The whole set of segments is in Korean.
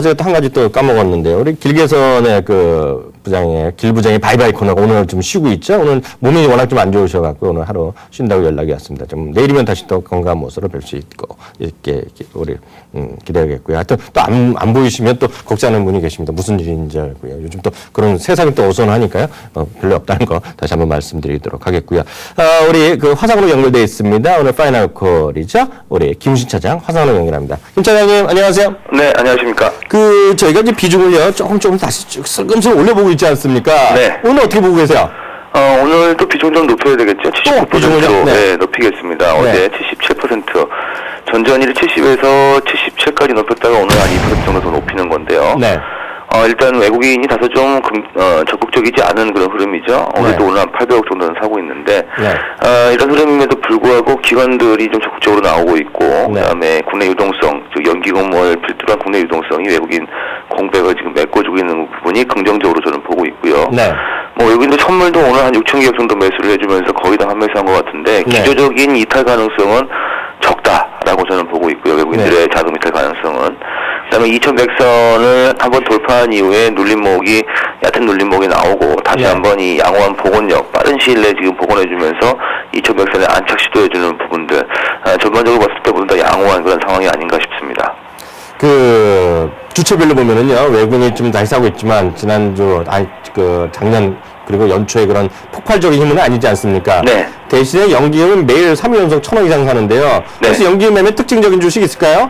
제가 또 한 가지 또 까먹었는데요. 우리 길개선의 그 길 부장의 바이바이 코너가 오늘 좀 쉬고 있죠. 오늘 몸이 워낙 좀 안 좋으셔갖고 오늘 하루 쉰다고 연락이 왔습니다. 좀 내일이면 다시 또 건강한 모습으로 뵐 수 있고 이렇게 우리 기대하겠고요. 하여튼 또 안 보이시면 또 걱정하는 분이 계십니다. 무슨 일인지 알고요. 요즘 또 그런 세상이 또 어수선하니까요. 별로 없다는 거 다시 한번 말씀드리도록 하겠고요. 우리 그 화상으로 연결되어 있습니다. 오늘 파이널 콜이죠. 우리 김우신 차장 화상으로 연결합니다. 김 차장님 안녕하세요. 네, 안녕하십니까. 저희가 이제 비중을요 조금 다시 슬금슬금 올려보고 있지 않습니까? 네. 오늘 어떻게 보고 계세요? 오늘 또 비중 좀 높여야 되겠죠. 79%로 네. 높이겠습니다. 네. 어제 77%, 전전일 70에서 77까지 높였다가 오늘 한 2% 정도 더 높이는 건데요. 네. 일단 외국인이 다소 좀 적극적이지 않은 그런 흐름이죠. 그래도 오늘 한 800억 정도는 사고 있는데 이런 흐름임에도 불구하고 기관들이 좀 적극적으로 나오고 있고 그다음에 국내 유동성, 즉 연기금을 필두로 한 국내 유동성이 외국인 공백을 지금 메꿔주고 있는 부분이 긍정적으로 저는 보고 있고요. 뭐 외국인들 선물도 오늘 한 6천 개억 정도 매수를 해주면서 거의 다 환매수한 것 같은데 기조적인 이탈 가능성은 적다라고 저는 보고 있고요. 외국인들의 자금 이탈 가능성은. 그다음에 2100선을 한번 돌파한 이후에 눌림목이 얕은 눌림목이 나오고 다시 한번 이 양호한 복원력 빠른 시일 내에 지금 복원해주면서 2100선에 안착 시도해주는 부분들 전반적으로 봤을 때보다 더 양호한 그런 상황이 아닌가 싶습니다. 주체별로 보면은요 외국인이 좀 다시 사고 있지만 작년 그리고 연초에 그런 폭발적인 힘은 아니지 않습니까? 네. 대신에 연기금은 매일 3일 연속 1,000원 이상 사는데요. 그래서 연기금 매매 특징적인 주식 있을까요?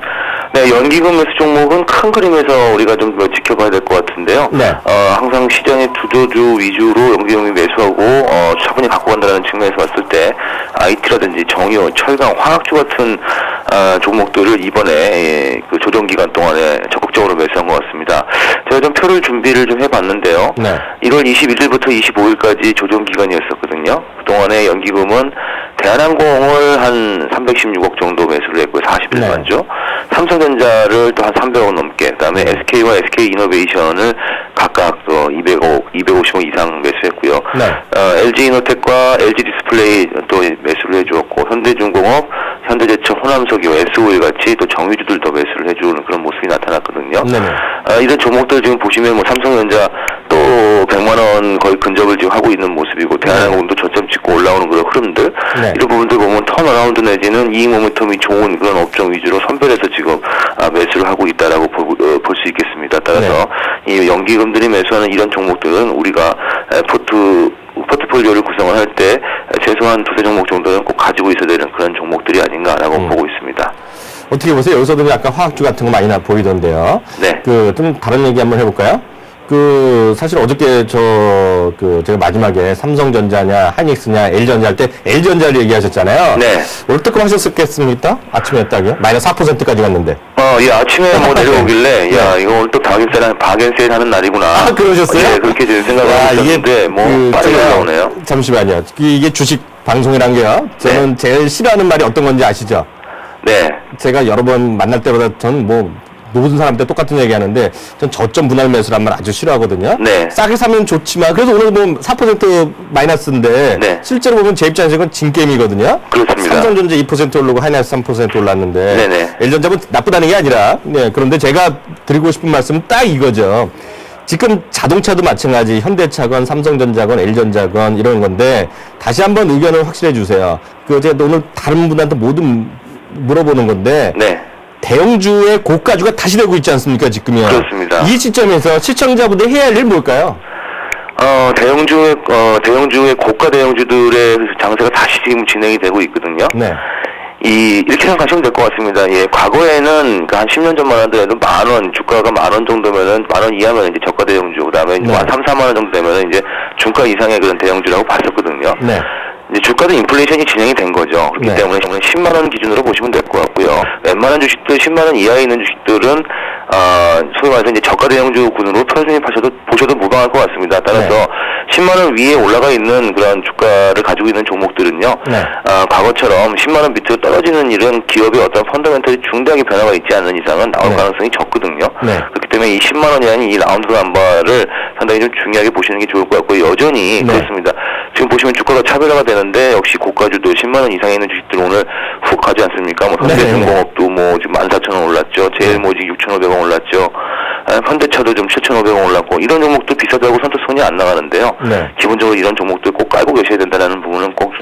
네, 연기금 매수 종목은 큰 그림에서 우리가 좀 지켜봐야 될 것 같은데요. 항상 시장의 주도주 위주로 연기금이 매수하고 차분히 갖고 간다는 측면에서 봤을 때 IT라든지 정유, 철강, 화학주 같은 종목들을 이번에 그 조정 기간 동안에 적극적으로 매수한 것 같습니다. 제가 좀 표를 준비를 좀 해봤는데요. 1월 21일부터 25일까지 조정 기간이었었거든요. 그동안에 연기금은 대한항공을 한 316억 정도 매수를 했고요. 41만주. 삼성전자를 또 한 300억 넘게, 그 다음에 SK와 SK이노베이션을 각각 또 250억 이상 매수했고요. LG이노텍과 LG디스플레이 또 매수를 해주었고, 현대중공업, 현대제철, 호남석유, SO일 같이 또 정유주들도 매수를 해주는 그런 모습이 나타났거든요. 이런 종목들 지금 보시면 뭐 삼성전자 또 100만원 거의 근접을 지금 하고 있는 모습이고, 대한항공도 저점 찍고 올라오는 그런 흐름들, 이런 부분들 보면 턴어라운드 내지는 이익 모멘텀이 좋은 그런 업종 위주로 선별해서 지금 매수를 하고 있다라고 볼 수 있겠습니다. 따라서 이 연기금들이 매수하는 이런 종목들은 우리가 포트폴리오를 구성을 할 때 최소한 두세 종목 정도는 꼭 가지고 있어야 되는 그런 종목들이 아닌가라고 보고 있습니다. 어떻게 보세요? 여기서도 약간 화학주 같은 거 많이 보이던데요. 좀 다른 얘기 한번 해볼까요? 사실 어저께 제가 마지막에 삼성전자냐, 하이닉스냐, LG전자 할 때 LG전자를 얘기하셨잖아요. 오늘 뜨끔 하셨겠습니까? 아침에 딱요? 마이너스 4%까지 갔는데. 아침에 뭐 내려오길래, 이거 오늘 또 바겐세일 하는 날이구나. 그러셨어요? 그렇게 생각을 했는데, 빠르게 올라오네요. 잠시만요. 이게 주식 방송이란 게요. 저는 제일 싫어하는 말이 어떤 건지 아시죠? 제가 여러 번 만날 때마다 모든 사람한테 똑같은 얘기 하는데, 전 저점 분할 매수란 말 아주 싫어하거든요. 싸게 사면 좋지만, 그래도 오늘 보면 4% 마이너스인데, 실제로 보면 제 입장에서는 진게임이거든요. 그렇습니다. 삼성전자 2% 오르고 하이닉스 3% 올랐는데, LG전자는 나쁘다는 게 아니라, 그런데 제가 드리고 싶은 말씀은 딱 이거죠. 지금 자동차도 마찬가지, 현대차건, 삼성전자건, LG전자건 이런 건데, 다시 한번 의견을 확실해 주세요. 제가 오늘 다른 분한테 모두 물어보는 건데, 대형주의 고가주가 다시 되고 있지 않습니까, 지금이요? 그렇습니다. 이 시점에서 시청자분들이 해야 할 일 뭘까요? 대형주의 고가 대형주들의 장세가 다시 지금 진행이 되고 있거든요. 이렇게 생각하시면 될 것 같습니다. 과거에는 한 10년 전만 하더라도 주가가 10,000원 정도면은, 10,000원 이하면 이제 저가 대형주, 그 다음에 이제 3, 4만원 정도 되면은 이제 중가 이상의 그런 대형주라고 봤었거든요. 이제 주가도 인플레이션이 진행이 된 거죠. 그렇기 때문에 10만원 기준으로 보시면 될 것 같고요. 웬만한 주식들, 10만원 이하에 있는 주식들은, 소위 말해서 이제 저가 대형주군으로 보셔도 무방할 것 같습니다. 따라서 10만원 위에 올라가 있는 그런 주가를 가지고 있는 종목들은요, 과거처럼 10만원 밑으로 떨어지는 일은 기업의 어떤 펀더멘털이 중대하게 변화가 있지 않는 이상은 나올 가능성이 적거든요. 그렇기 때문에 이 10만원이라는 이 라운드 넘버를 상당히 좀 중요하게 보시는 게 좋을 것 같고, 여전히 그렇습니다. 지금 보시면 주가가 차별화가 되는데, 역시 고가주도 10만원 이상에 있는 주식들 오늘 훅 가지 않습니까? 현대중공업도 지금 14,000원 올랐죠. 제일모직 6,500원 올랐죠. 현대차도 좀 7,500원 올랐고 이런 종목도 비싸다고 선뜻 손이 안 나가는데요. 네. 기본적으로 이런 종목들 꼭 깔고 계셔야 된다는 부분은 꼭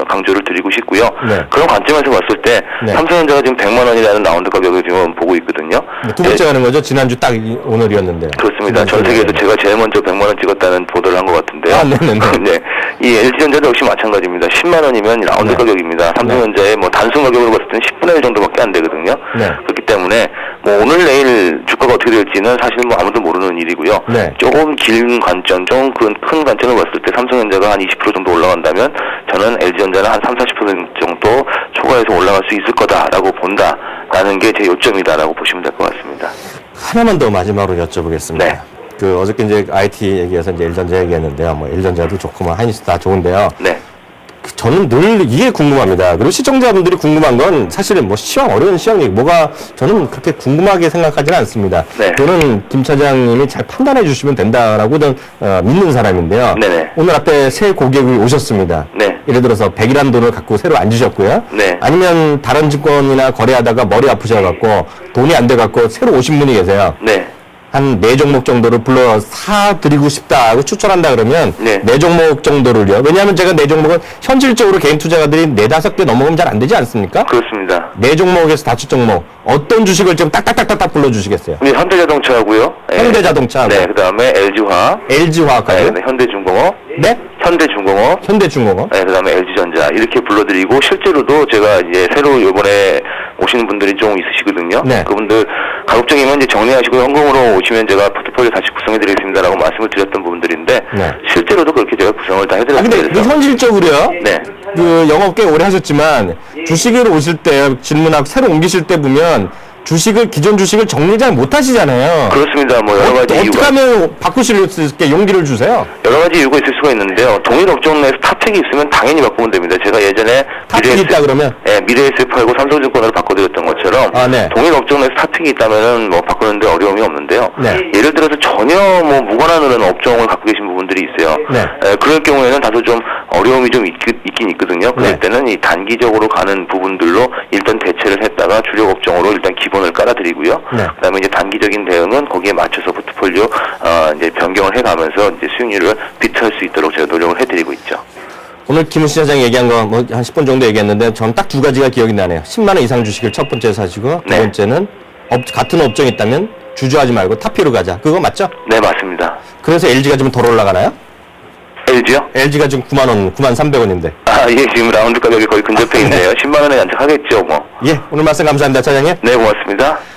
강조를 드리고 싶고요. 네. 그런 관점에서 봤을 때 네. 삼성전자가 지금 100만 원이라는 라운드 가격을 지금 보고 있거든요. 두 번째 가는 거죠? 지난주 딱 오늘이었는데요. 그렇습니다. 전 세계에서 제가 제일 먼저 100만 원 찍었다는 보도를 한 것 같은데요. 아, 네네네. 네. 이 LG전자도 역시 마찬가지입니다. 10만 원이면 라운드 네. 가격입니다. 삼성전자의 뭐 단순 가격으로 봤을 때는 10분의 1 정도밖에 안 되거든요. 네. 그렇기 때문에 뭐 오늘 내일 주가가 어떻게 될지는 사실 뭐 아무도 모르는 일이고요. 네. 조금 긴 관점, 좀 큰 관점을 봤을 때 삼성전자가 한 20% 정도 올라간다면 저는 LG전자는 한 30-40% 정도 초과해서 올라갈 수 있을 거다라고 본다라는 게 제 요점이다라고 보시면 될 것 같습니다. 하나만 더 마지막으로 여쭤보겠습니다. 네. 그 어저께 이제 IT 얘기해서 이제 L전자 얘기했는데요. 뭐 L전자도 좋고 뭐 하이닉스 다 좋은데요. 네. 저는 늘 이게 궁금합니다. 그리고 시청자분들이 궁금한 건 사실은 뭐 어려운 시황이 뭐가 저는 그렇게 궁금하게 생각하지는 않습니다. 네. 저는 김 차장님이 잘 판단해 주시면 된다라고 믿는 사람인데요. 네네. 오늘 앞에 새 고객이 오셨습니다. 네. 예를 들어서 100이라는 돈을 갖고 새로 앉으셨고요. 네. 아니면 다른 증권이나 거래하다가 머리 아프셔갖고 돈이 안 돼갖고 새로 오신 분이 계세요. 네. 한 4종목 정도를 불러 사드리고 싶다 하고 추천한다 그러면 네. 4종목 정도를요. 왜냐하면 제가 4종목은 현실적으로 개인 투자가들이 4-5개 넘어가면 잘 안 되지 않습니까? 그렇습니다. 4종목에서 5종목 어떤 주식을 지금 딱딱딱딱 불러주시겠어요? 네, 현대자동차하고요. 현대자동차, 네, 그다음에 LG화학, LG화학하고요. 네, 현대중공업, 네? 현대중공업, 현대중공업. 네, 그다음에 LG전자 이렇게 불러드리고 실제로도 제가 이제 새로 이번에 오시는 분들이 좀 있으시거든요. 네. 그분들 가급적이면 이제 정리하시고 현금으로 오시면 제가 포트폴리오 다시 구성해드리겠습니다라고 말씀을 드렸던 부분들인데 네. 실제로도 그렇게 제가 구성을 다 아 해드렸습니다. 근데 그 현실적으로요. 네. 그 영업 꽤 오래 하셨지만 주식을 오실 때 질문하고 새로 옮기실 때 보면 기존 주식을 정리 잘 못하시잖아요. 그렇습니다. 뭐 여러 가지 어떻게 이유가 하면 바꾸실 수 있게 용기를 주세요? 여러 가지 이유가 있을 수가 있는데요. 동일 업종 내에서 탑택이 있으면 당연히 바꾸면 됩니다. 제가 예전에 탑택이 있다 그러면? 네, 미래에셋 팔고 삼성증권으로 바꿔드렸던 것처럼 아, 네. 동일 업종 내에서 탑택이 있다면은 뭐 바꾸는데 어려움이 없는데요. 네. 예를 들어서 전혀 뭐 무관한 업종을 갖고 계신 부분들이 있어요. 네. 그럴 경우에는 다소 좀 어려움이 좀 있긴 있거든요. 그럴 네. 때는 이 단기적으로 가는 부분들로 일단 대체를 했다가 주력 업종으로 일단 기본을 깔아드리고요. 네. 그다음에 이제 단기적인 대응은 거기에 맞춰서 포트폴리오 이제 변경을 해가면서 이제 수익률을 비트할 수 있도록 제가 노력을 해드리고 있죠. 오늘 김은희 시장이 얘기한 거 뭐 한 10분 정도 얘기했는데 전 딱 2가지가 기억이 나네요. 10만 원 이상 주식을 첫 번째 사시고 두 네. 번째는 같은 업종이 있다면 주저하지 말고 탑피로 가자. 그거 맞죠? 네, 맞습니다. 그래서 LG가 좀 덜 올라가나요? LG요? LG가 지금 9만 원, 9만 300원인데. 아, 예, 지금 라운드 가격이 거의 근접해 있네요. 10만 원에 안착하겠죠, 뭐. 예, 오늘 말씀 감사합니다, 차장님. 네, 고맙습니다.